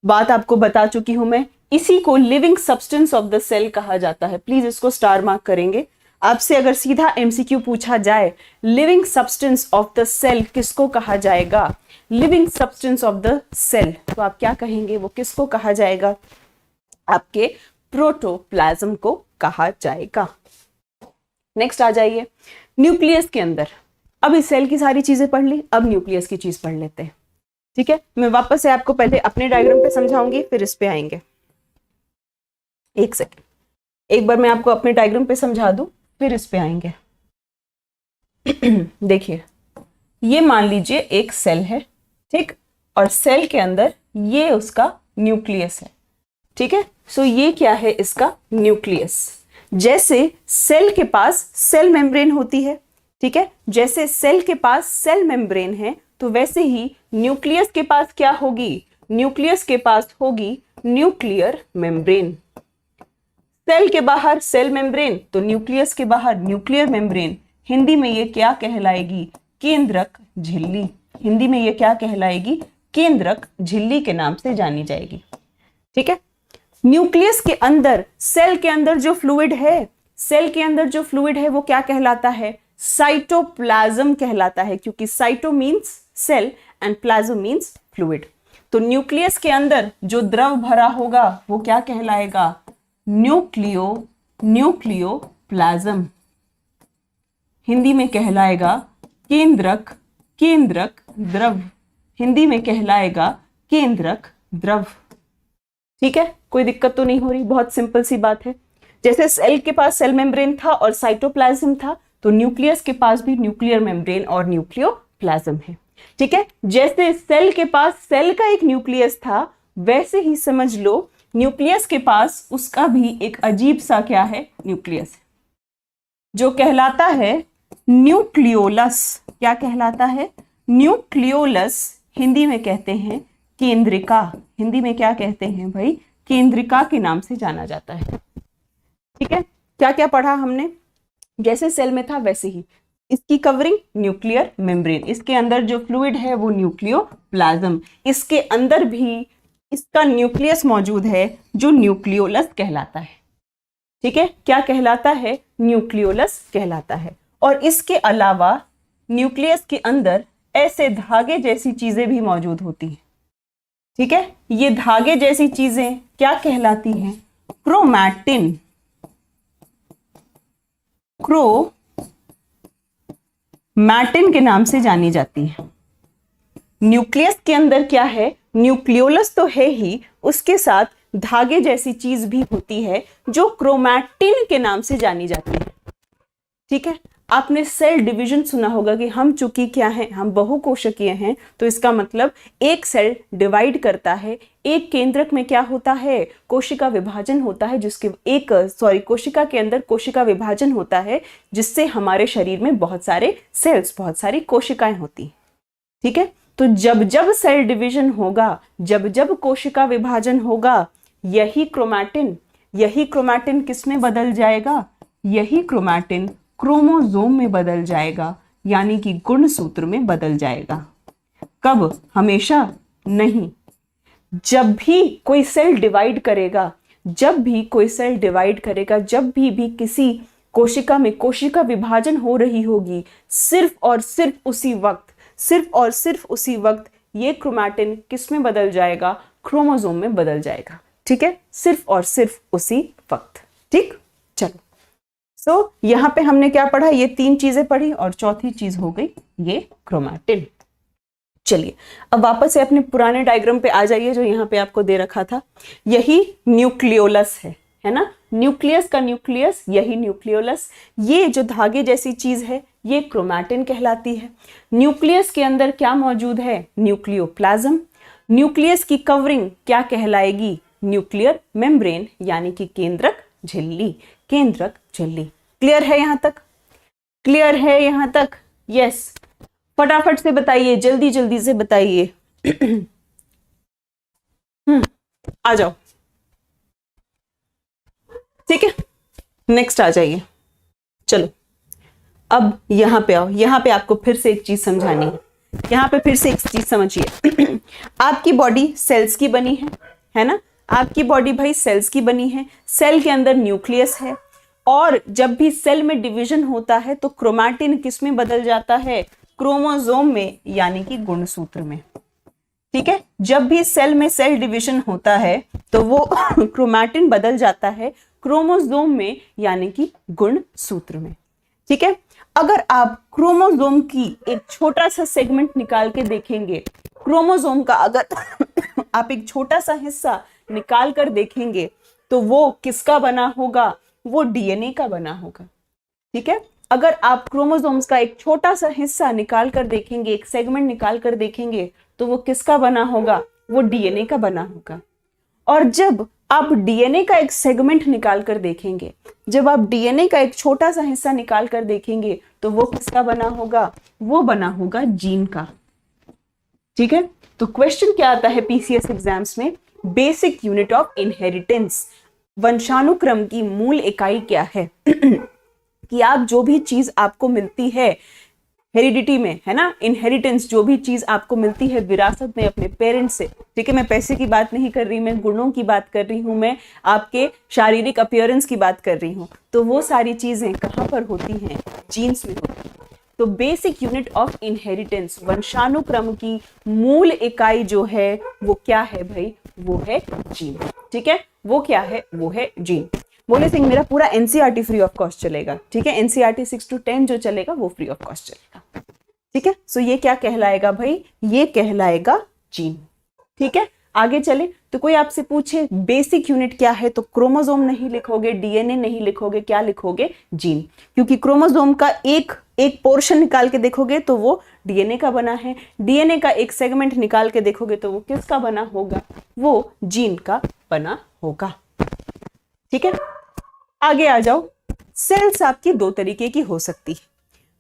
बात आपको बता चुकी हूं मैं। इसी को living substance of the cell कहा जाता है। प्लीज इसको स्टार मार्क करेंगे। आपसे अगर सीधा एमसीक्यू पूछा जाए living substance of the cell किसको कहा जाएगा? Living substance of the cell, तो आप क्या कहेंगे? वो किसको कहा जाएगा? आपके प्रोटोप्लाज्म को कहा जाएगा। नेक्स्ट आ जाइए, न्यूक्लियस के अंदर। अब इस सेल की सारी चीजें पढ़ ली, अब न्यूक्लियस की चीज पढ़ लेते हैं। ठीक है, मैं वापस से आपको पहले अपने डायग्राम पे समझाऊंगी, फिर इस पे आएंगे। एक सेकेंड, एक बार मैं आपको अपने डायग्राम पे समझा दूं, फिर इस पे आएंगे। देखिए, ये मान लीजिए एक सेल है, ठीक, और सेल के अंदर ये उसका न्यूक्लियस है। ठीक है, सो ये क्या है? इसका न्यूक्लियस। जैसे सेल के पास सेल मेम्ब्रेन होती है, ठीक है, जैसे सेल के पास सेल मेम्ब्रेन है, तो वैसे ही न्यूक्लियस के पास क्या होगी? न्यूक्लियस के पास होगी न्यूक्लियर मेम्ब्रेन। सेल के बाहर सेल मेम्ब्रेन, तो न्यूक्लियस के बाहर न्यूक्लियर मेम्ब्रेन। हिंदी में ये क्या कहलाएगी? केंद्रक झिल्ली। हिंदी में ये क्या कहलाएगी? केंद्रक झिल्ली के नाम से जानी जाएगी। ठीक है, न्यूक्लियस के अंदर, सेल के अंदर जो फ्लूइड है, सेल के अंदर जो फ्लूइड है वो क्या कहलाता है? साइटोप्लाज्म कहलाता है, क्योंकि cyto means cell and plasm means fluid. तो न्यूक्लियस के अंदर जो द्रव भरा होगा वो क्या कहलाएगा? न्यूक्लियोप्लाज्म। हिंदी में कहलाएगा केंद्रक द्रव। हिंदी में कहलाएगा केंद्रक द्रव। ठीक है, कोई दिक्कत तो नहीं हो रही? बहुत सिंपल सी बात है। जैसे सेल के पास सेल मेम्ब्रेन था और साइटोप्लाज्म था, तो न्यूक्लियस के पास भी न्यूक्लियर मेम्ब्रेन और न्यूक्लियोप्लाज्म है। ठीक है, जैसे सेल के पास सेल का एक न्यूक्लियस था, वैसे ही समझ लो न्यूक्लियस के पास उसका भी एक अजीब सा क्या है? न्यूक्लियस, जो कहलाता है न्यूक्लियोलस। क्या कहलाता है? न्यूक्लियोलस। हिंदी में कहते हैं केंद्रिका। हिंदी में क्या कहते हैं भाई? केंद्रिका के नाम से जाना जाता है। ठीक है, क्या क्या पढ़ा हमने? जैसे सेल में था वैसे ही इसकी कवरिंग न्यूक्लियर मेम्ब्रेन, इसके अंदर जो फ्लूइड है वो न्यूक्लियोप्लाज्म, इसके अंदर भी इसका न्यूक्लियस मौजूद है जो न्यूक्लियोलस कहलाता है। ठीक है, क्या कहलाता है? न्यूक्लियोलस कहलाता है। और इसके अलावा न्यूक्लियस के अंदर ऐसे धागे जैसी चीजें भी मौजूद होती हैं। ठीक है, ये धागे जैसी चीजें क्या कहलाती हैं? क्रोमैटिन। क्रोमैटिन के नाम से जानी जाती है। न्यूक्लियस के अंदर क्या है? न्यूक्लियोलस तो है ही, उसके साथ धागे जैसी चीज भी होती है जो क्रोमैटिन के नाम से जानी जाती है। ठीक है, आपने सेल डिवीजन सुना होगा कि हम चूंकि क्या है, हम बहुकोशिकीय हैं, तो इसका मतलब एक सेल डिवाइड करता है, एक केंद्रक में क्या होता है? कोशिका विभाजन होता है, कोशिका के अंदर कोशिका विभाजन होता है, जिससे हमारे शरीर में बहुत सारे सेल्स, बहुत सारी कोशिकाएं होती हैं। ठीक है, तो जब जब सेल डिवीजन होगा, जब जब कोशिका विभाजन होगा, यही क्रोमैटिन किस में बदल जाएगा? यही क्रोमैटिन क्रोमोसोम में बदल जाएगा, यानी कि गुणसूत्र में बदल जाएगा। कब? हमेशा नहीं। जब भी कोई सेल डिवाइड करेगा, जब भी किसी कोशिका में कोशिका विभाजन हो रही होगी, सिर्फ और सिर्फ उसी वक्त ये क्रोमैटिन किस में बदल जाएगा? क्रोमोसोम में बदल जाएगा। ठीक है, सिर्फ और सिर्फ उसी वक्त। ठीक, चलो। सो यहां पे हमने क्या पढ़ा? ये 3 चीजें पढ़ी और चौथी चीज हो गई ये क्रोमैटिन। चलिए अब वापस से अपने पुराने डायग्राम पे आ जाइए जो यहाँ पे आपको दे रखा था। यही न्यूक्लियोलस है ना? न्यूक्लियस का न्यूक्लियस, यही न्यूक्लियोलस। ये जो धागे जैसी चीज है ये क्रोमैटिन कहलाती है। न्यूक्लियस के अंदर क्या मौजूद है? न्यूक्लियोप्लाज्म। न्यूक्लियस की कवरिंग क्या कहलाएगी? न्यूक्लियर मेम्ब्रेन, यानी कि केंद्रक झिल्ली। क्लियर है यहां तक? क्लियर है यहां तक? यस, फटाफट से बताइए, जल्दी से बताइए। आ जाओ। ठीक है, नेक्स्ट आ जाइए। चलो अब यहां पे आओ। यहां पे आपको फिर से एक चीज समझानी है। यहां पे फिर से एक चीज समझिए। आपकी बॉडी सेल्स की बनी है ना? आपकी बॉडी भाई सेल्स की बनी है। सेल के अंदर न्यूक्लियस है, और जब भी सेल में डिवीजन होता है तो क्रोमैटिन किस में बदल जाता है? क्रोमोसोम में, यानी कि गुणसूत्र में। ठीक है, जब भी सेल में सेल डिवीजन होता है तो वो क्रोमैटिन बदल जाता है क्रोमोसोम में, यानी कि गुणसूत्र में। ठीक है, अगर आप क्रोमोसोम की एक छोटा सा सेगमेंट निकाल के देखेंगे, क्रोमोसोम का अगर आप एक छोटा सा हिस्सा निकाल कर देखेंगे तो वो किसका बना होगा? वो डीएनए का बना होगा। ठीक है, अगर आप क्रोमोसोम्स का एक छोटा सा हिस्सा निकाल कर देखेंगे, एक सेगमेंट निकाल कर देखेंगे, तो वो किसका बना होगा? वो डीएनए का बना होगा। और जब आप डीएनए का एक सेगमेंट निकाल कर देखेंगे, जब आप डीएनए का एक छोटा सा हिस्सा निकाल कर देखेंगे, तो वो किसका बना होगा? वो बना होगा जीन का। ठीक है, तो क्वेश्चन क्या आता है पीसीएस एग्जाम्स में? बेसिक यूनिट ऑफ इनहेरिटेंस, वंशानुक्रम की मूल इकाई क्या है? कि आप जो भी चीज आपको मिलती है हेरिडिटी में, है ना, इनहेरिटेंस, जो भी चीज आपको मिलती है विरासत में अपने पेरेंट्स से, ठीक है, मैं पैसे की बात नहीं कर रही, मैं गुणों की बात कर रही हूं, मैं आपके शारीरिक अपीयरेंस की बात कर रही हूं, तो वो सारी चीजें कहां पर होती हैं? जीन्स में होती हैं। तो बेसिक यूनिट ऑफ इनहेरिटेंस, वंशानुक्रम की मूल इकाई जो है वो क्या है भाई? वो है जीन। ठीक है, वो क्या है? वो है जीन। बोले सिंह मेरा पूरा एनसीईआरटी फ्री ऑफ कॉस्ट चलेगा। ठीक है, एनसीईआरटी 6 to 10 जो चलेगा वो फ्री ऑफ कॉस्ट चलेगा। ठीक है, सो ये क्या कहलाएगा भाई? ये कहलाएगा जीन। ठीक है, आगे चले तो कोई आपसे पूछे बेसिक यूनिट क्या है, तो क्रोमोसोम नहीं लिखोगे, डीएनए नहीं लिखोगे, क्या लिखोगे? जीन। क्योंकि क्रोमोसोम का एक पोर्शन निकाल के देखोगे तो वो डीएनए का बना है, डीएनए का एक सेगमेंट निकाल के देखोगे तो वो किसका बना होगा? वो जीन का बना होगा। ठीक है, आगे आ जाओ। सेल्स आपकी 2 तरीके की हो सकती है।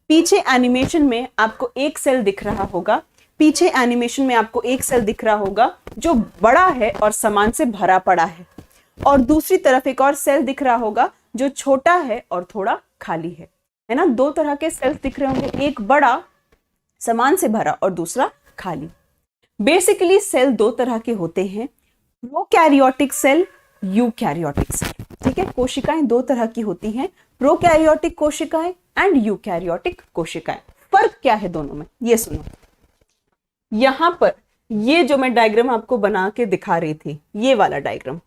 पीछे एनिमेशन में आपको एक सेल दिख रहा होगा, पीछे एनिमेशन में आपको एक सेल दिख रहा होगा जो बड़ा है और सामान से भरा पड़ा है, और दूसरी तरफ एक और सेल दिख रहा होगा जो छोटा है और थोड़ा खाली है है ना, दो तरह के सेल्स दिख रहे होंगे, एक बड़ा सामान से भरा और दूसरा खाली। बेसिकली सेल दो तरह के होते हैं, प्रोकैरियोटिक सेल, यूकैरियोटिक सेल। ठीक है, कोशिकाएं दो तरह की होती हैं, प्रोकैरियोटिक कोशिकाएं एंड यूकैरियोटिक कोशिकाएं। फर्क क्या है दोनों में, ये सुनो। यहां पर ये जो मैं डायग्राम आपको बना के दिखा रही थी, ये वाला डायग्राम,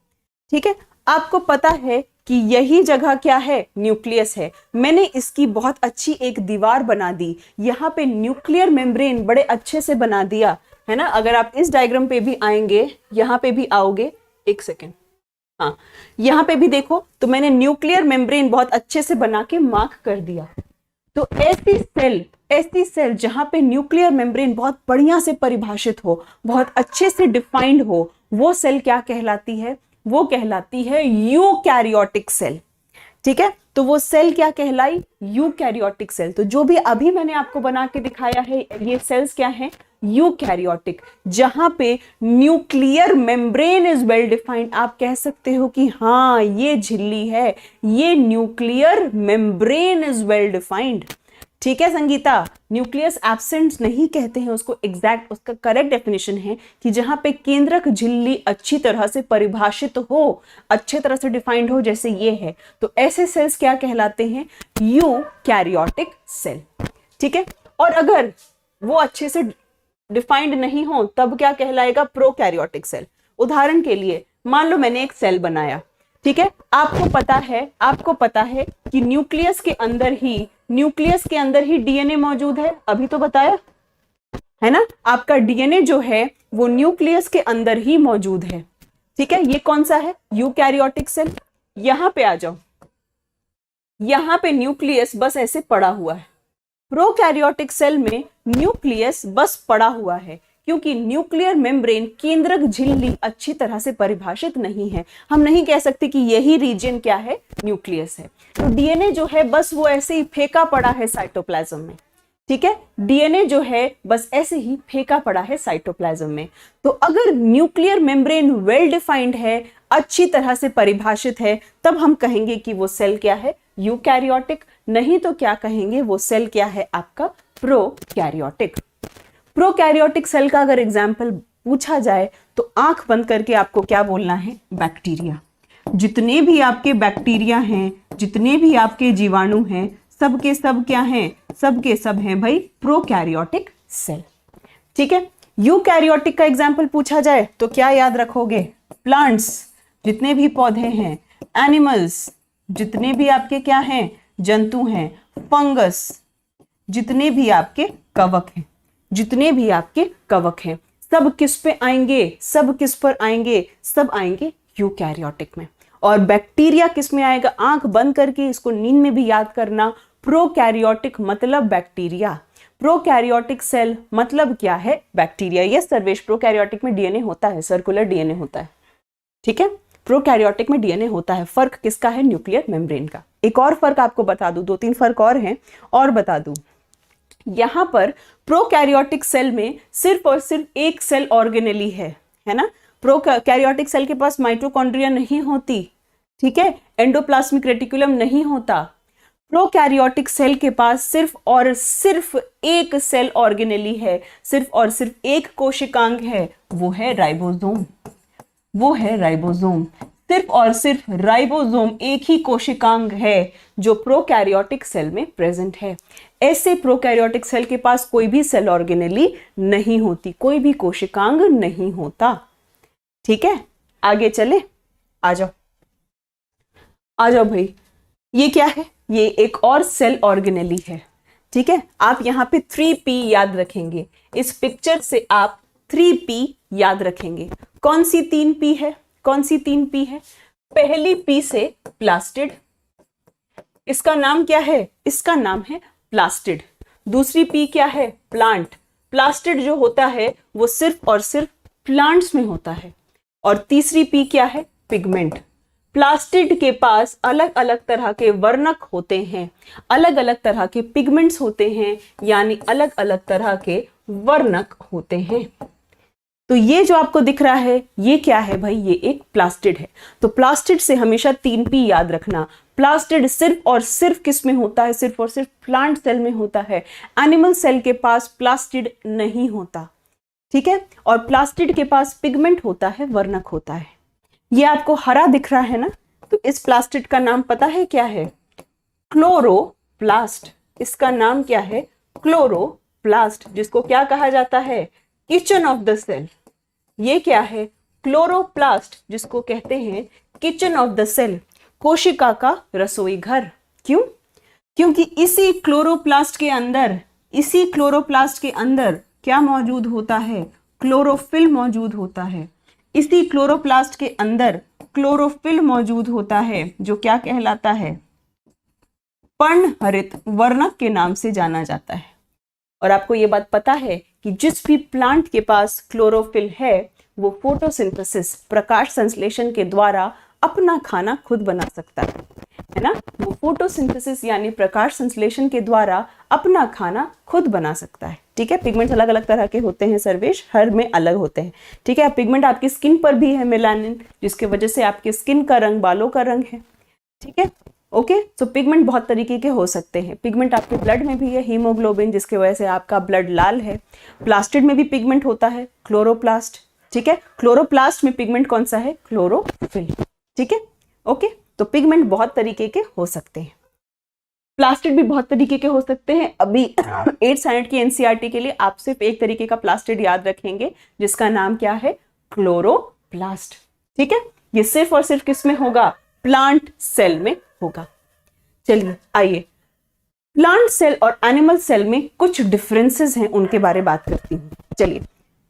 ठीक है, आपको पता है कि यही जगह क्या है, न्यूक्लियस है। मैंने इसकी बहुत अच्छी एक दीवार बना दी, यहाँ पे न्यूक्लियर मेम्ब्रेन बड़े अच्छे से बना दिया है ना। अगर आप इस डायग्राम पे भी आएंगे, यहाँ पे भी आओगे, एक सेकेंड, हाँ, यहाँ पे भी देखो तो मैंने न्यूक्लियर मेम्ब्रेन बहुत अच्छे से बना के मार्क कर दिया। तो ऐसी सेल जहां पे न्यूक्लियर मेम्ब्रेन बहुत बढ़िया से परिभाषित हो, बहुत अच्छे से डिफाइंड हो, वो सेल क्या कहलाती है, वो कहलाती है यूकैरियोटिक सेल। ठीक है, तो वो सेल क्या कहलाई, यूकैरियोटिक सेल। तो जो भी अभी मैंने आपको बना के दिखाया है, ये सेल्स क्या है, यूकैरियोटिक, जहां पे nuclear membrane is well defined. आप कह सकते हो कि हाँ ये झिल्ली है, ये nuclear membrane is well defined. ठीक है संगीता, न्यूक्लियस एब्सेंट नहीं कहते हैं उसको, एग्जैक्ट उसका करेक्ट डेफिनेशन है कि जहां पे केंद्रक झिल्ली अच्छी तरह से परिभाषित हो, अच्छे तरह से डिफाइंड हो, जैसे ये है, तो ऐसे सेल्स क्या कहलाते हैं, यूकैरियोटिक सेल। ठीक है, और अगर वो अच्छे से डिफाइंड नहीं हो तब क्या कहलाएगा, प्रोकैरियोटिक सेल। उदाहरण के लिए मान लो मैंने एक सेल बनाया, ठीक है, आपको पता है कि न्यूक्लियस के अंदर ही डीएनए मौजूद है, अभी तो बताया है ना। आपका डीएनए जो है वो न्यूक्लियस के अंदर ही मौजूद है। ठीक है, ये कौन सा है, यूकैरियोटिक सेल। यहां पे आ जाओ, यहां पे न्यूक्लियस बस ऐसे पड़ा हुआ है। प्रोकैरियोटिक सेल में न्यूक्लियस बस पड़ा हुआ है, क्योंकि न्यूक्लियर मेम्ब्रेन केंद्रक झिल्ली अच्छी तरह से परिभाषित नहीं है। हम नहीं कह सकते कि यही रीजन क्या है, न्यूक्लियस है। तो डीएनए जो है बस वो ऐसे ही फेंका पड़ा है साइटोप्लाज्म में। ठीक है, डीएनए जो है बस ऐसे ही फेंका पड़ा है साइटोप्लाज्म में। तो अगर न्यूक्लियर मेम्ब्रेन वेल डिफाइंड है, अच्छी तरह से परिभाषित है, तब हम कहेंगे कि वो सेल क्या है, यूकैरियोटिक। नहीं तो क्या कहेंगे, वो सेल क्या है आपका, प्रोकैरियोटिक। प्रोकैरियोटिक सेल का अगर एग्जाम्पल पूछा जाए तो आंख बंद करके आपको क्या बोलना है, बैक्टीरिया। जितने भी आपके बैक्टीरिया हैं, जितने भी आपके जीवाणु हैं, सब के सब क्या हैं, सब के सब हैं भाई प्रोकैरियोटिक सेल। ठीक है, यूकैरियोटिक का एग्जाम्पल पूछा जाए तो क्या याद रखोगे, प्लांट्स, जितने भी पौधे हैं, एनिमल्स, जितने भी आपके क्या हैं, जंतु हैं, फंगस, जितने भी आपके कवक हैं, जितने भी आपके कवक हैं, सब किस पे आएंगे, सब किस पर आएंगे, सब आएंगे यूकैरियोटिक में। और बैक्टीरिया किस में आएगा, आंख बंद करके इसको नींद में भी याद करना, प्रोकैरियोटिक मतलब बैक्टीरिया, प्रोकैरियोटिक सेल मतलब क्या है, बैक्टीरिया। यस सर्वेश, प्रोकैरियोटिक में डीएनए होता है, सर्कुलर डीएनए होता है। ठीक है, प्रोकैरियोटिक में डीएनए होता है। फर्क किसका है, न्यूक्लियर मेम्ब्रेन का। एक और फर्क आपको बता दूं, दो तीन फर्क और हैं और बता दूं। यहां पर प्रोकैरियोटिक सेल में सिर्फ और सिर्फ एक सेल ऑर्गेनेली है ना। प्रोकैरियोटिक सेल के पास माइटोकॉन्ड्रिया नहीं होती, ठीक है, एंडोप्लाज्मिक रेटिकुलम नहीं होता। प्रोकैरियोटिक सेल के पास सिर्फ और सिर्फ एक सेल ऑर्गेनेली है, सिर्फ और सिर्फ एक कोशिकांग है, वो है राइबोसोम। वो है राइबोसोम, सिर्फ और सिर्फ राइबोसोम एक ही कोशिकांग है जो प्रोकैरियोटिक सेल में प्रेजेंट है। ऐसे प्रोकैरियोटिक सेल के पास कोई भी सेल ऑर्गेनेली नहीं होती, कोई भी कोशिकांग नहीं होता। ठीक है, आगे चले, आ जाओ आ जाओ भाई। ये क्या है, ये एक और सेल ऑर्गेनेली है। ठीक है, आप यहाँ पे 3P याद रखेंगे, इस पिक्चर से आप 3P याद रखेंगे। कौन सी 3P है, कौन सी 3P है, पहली P से प्लास्टिड, इसका नाम क्या है, इसका नाम है प्लास्टिड। दूसरी P क्या है, प्लांट, प्लास्टिड जो होता है वो सिर्फ और सिर्फ प्लांट्स में होता है। और तीसरी P क्या है, पिगमेंट। प्लास्टिड के पास अलग अलग तरह के वर्णक होते हैं, अलग अलग तरह के पिगमेंट्स होते हैं, यानी अलग अलग तरह के वर्णक होते हैं। तो ये जो आपको दिख रहा है ये क्या है भाई, ये एक प्लास्टिड है। तो प्लास्टिड से हमेशा 3P याद रखना। प्लास्टिड सिर्फ और सिर्फ किस में होता है, सिर्फ और सिर्फ प्लांट सेल में होता है। एनिमल सेल के पास प्लास्टिड नहीं होता, ठीक है। और प्लास्टिड के पास पिगमेंट होता है, वर्णक होता है। ये आपको हरा दिख रहा है ना, तो इस प्लास्टिड का नाम पता है क्या है, क्लोरोप्लास्ट। इसका नाम क्या है, क्लोरोप्लास्ट, जिसको क्या कहा जाता है, किचन ऑफ द सेल। ये क्या है, क्लोरोप्लास्ट, जिसको कहते हैं किचन ऑफ द सेल, कोशिका का रसोई घर। क्यों? क्योंकि इसी क्लोरोप्लास्ट के अंदर क्या मौजूद होता है, क्लोरोफिल मौजूद होता है। इसी क्लोरोप्लास्ट के अंदर क्लोरोफिल मौजूद होता है, जो क्या कहलाता है, पर्णहरित वर्णक के नाम से जाना जाता है। और आपको ये बात पता है कि जिस भी प्लांट के पास क्लोरोफिल है वो फोटोसिंथेसिस, प्रकाश संश्लेषण के द्वारा अपना खाना खुद बना सकता है ना। वो फोटोसिंथेसिस यानी प्रकाश संश्लेषण के द्वारा अपना खाना खुद बना सकता है, ठीक है। पिगमेंट्स अलग अलग तरह के होते हैं सर्वेश, हर में अलग होते हैं, ठीक है। पिगमेंट आपकी स्किन पर भी है मेलानिन, जिसकी वजह से आपके स्किन का रंग बालों का रंग है, ठीक है। ओके, सो पिगमेंट बहुत तरीके के हो सकते हैं। पिगमेंट आपके ब्लड में भी है, हीमोग्लोबिन, जिसकी वजह से आपका ब्लड लाल है। प्लास्टिड में भी पिगमेंट होता है, क्लोरोप्लास्ट, ठीक है। क्लोरोप्लास्ट में पिगमेंट कौन सा है, क्लोरोफिल, ठीक है। ओके, तो पिगमेंट बहुत तरीके के हो सकते हैं, प्लास्टिड भी बहुत तरीके के हो सकते हैं। अभी 8th स्टैंडर्ड की एनसीईआरटी के लिए आप सिर्फ एक तरीके का प्लास्टिड याद रखेंगे, जिसका नाम क्या है, क्लोरोप्लास्ट, ठीक है। ये सिर्फ और सिर्फ किस में होगा, प्लांट सेल में होगा। चलिए आइए प्लांट सेल और एनिमल सेल में कुछ डिफरेंसेस हैं, उनके बारे में बात करती हूँ। चलिए,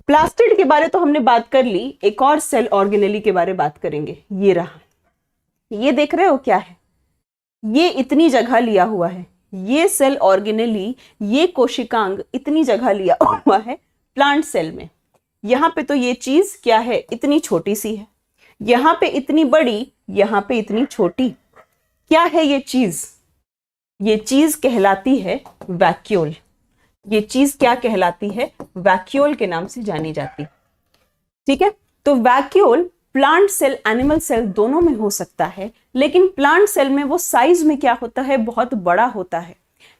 प्लास्टिड के बारे तो हमने बात कर ली, एक और सेल ऑर्गेनेली के बारे में बात करेंगे। ये रहा, ये देख रहे हो क्या है, ये इतनी जगह लिया हुआ है, ये सेल ऑर्गेनेली, ये कोशिकांग इतनी जगह लिया हुआ है प्लांट सेल में। यहां पे तो ये चीज क्या है, इतनी छोटी सी है, यहां पे इतनी बड़ी, यहां पे इतनी छोटी। क्या है ये चीज, ये चीज कहलाती है वैक्यूल। ये चीज क्या कहलाती है, वैक्यूल के नाम से जानी जाती, ठीक है। तो vacuole plant cell animal cell दोनों में हो सकता है, लेकिन प्लांट सेल में वो साइज में क्या होता है, बहुत बड़ा होता है,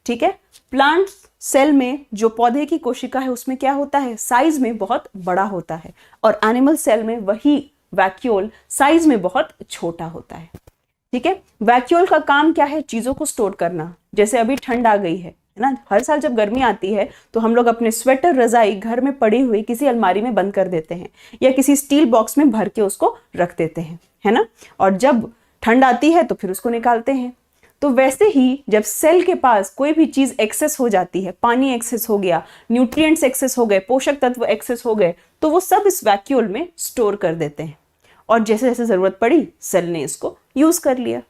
ठीक है। प्लांट सेल में जो पौधे की कोशिका है उसमें क्या होता है, साइज में बहुत बड़ा होता है, और एनिमल सेल में वही वैक्यूल साइज में बहुत छोटा होता है, ठीक है। वैक्यूल का काम क्या है, चीजों को स्टोर करना। जैसे अभी ठंड आ गई है ना, हर साल जब गर्मी आती है तो हम लोग अपने स्वेटर, रजाई घर में पड़ी हुई किसी अलमारी में बंद कर देते हैं, या किसी स्टील बॉक्स में भर के उसको रख देते हैं, है ना। और जब ठंड आती है तो फिर उसको निकालते हैं। तो वैसे ही जब सेल के पास कोई भी चीज एक्सेस हो जाती है, पानी एक्सेस हो गया, न्यूट्रिएंट्स एक्सेस हो गए, पोषक तत्व एक्सेस हो गए, तो वो सब इस वैक्यूल में स्टोर कर देते हैं, और जैसे जैसे जरूरत पड़ी सेल ने इसको यूज कर लिया,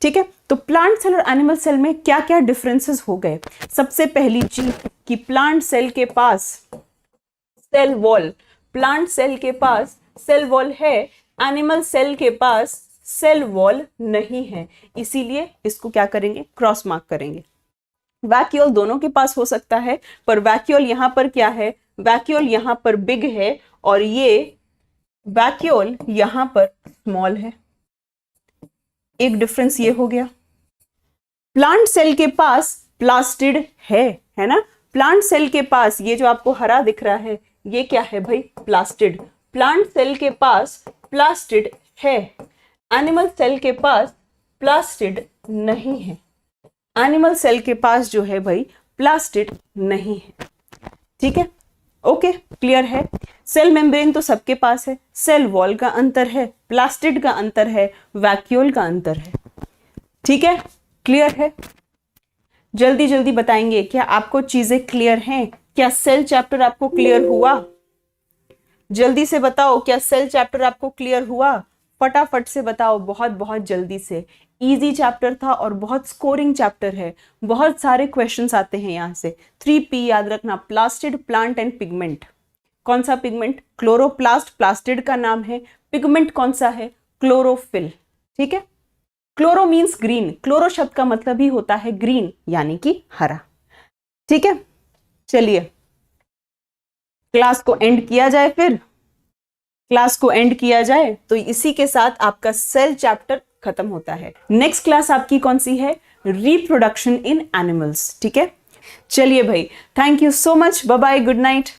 ठीक है। तो प्लांट सेल और एनिमल सेल में क्या क्या डिफरेंसेस हो गए। सबसे पहली चीज कि प्लांट सेल के पास सेल वॉल, प्लांट सेल के पास सेल वॉल है, एनिमल सेल के पास सेल वॉल नहीं है, इसीलिए इसको क्या करेंगे, क्रॉस मार्क करेंगे। वैक्यूल दोनों के पास हो सकता है, पर वैक्यूल यहां पर क्या है, वैक्यूल यहां पर बिग है, और ये वैक्यूल यहां पर स्मॉल है। एक डिफरेंस ये हो गया। प्लांट सेल के पास प्लास्टिड है ना। प्लांट सेल के पास ये जो आपको हरा दिख रहा है, ये क्या है भाई, प्लास्टिड। प्लांट सेल के पास प्लास्टिड है, एनिमल सेल के पास प्लास्टिड नहीं है। एनिमल सेल के पास जो है भाई प्लास्टिड नहीं है, ठीक है। ओके, क्लियर है। सेल मेम्ब्रेन तो सबके पास है, सेल वॉल का अंतर है, प्लास्टिड का अंतर है, वैक्यूल का अंतर है, ठीक है, क्लियर है। जल्दी जल्दी बताएंगे, क्या आपको चीजें क्लियर हैं? क्या सेल चैप्टर आपको क्लियर हुआ? जल्दी से बताओ, क्या सेल चैप्टर आपको क्लियर हुआ? फटाफट से बताओ, बहुत बहुत जल्दी से। इजी चैप्टर था और बहुत स्कोरिंग चैप्टर है, बहुत सारे क्वेश्चंस आते हैं यहाँ से। 3P याद रखना, प्लास्टिड, प्लांट एंड पिगमेंट। कौन सा पिगमेंट? क्लोरोप्लास्ट प्लास्टिड का नाम है। पिगमेंट कौन सा है? क्लोरोफिल, ठीक है। क्लोरो मीन्स ग्रीन, क्लोरो शब्द का मतलब ही होता है ग्रीन, यानी कि हरा, ठीक है। चलिए क्लास को एंड किया जाए फिर। क्लास को एंड किया जाए तो इसी के साथ आपका सेल चैप्टर खत्म होता है। नेक्स्ट क्लास आपकी कौन सी है? Reproduction in animals. ठीक है, चलिए भाई, thank you so much, bye bye, good night.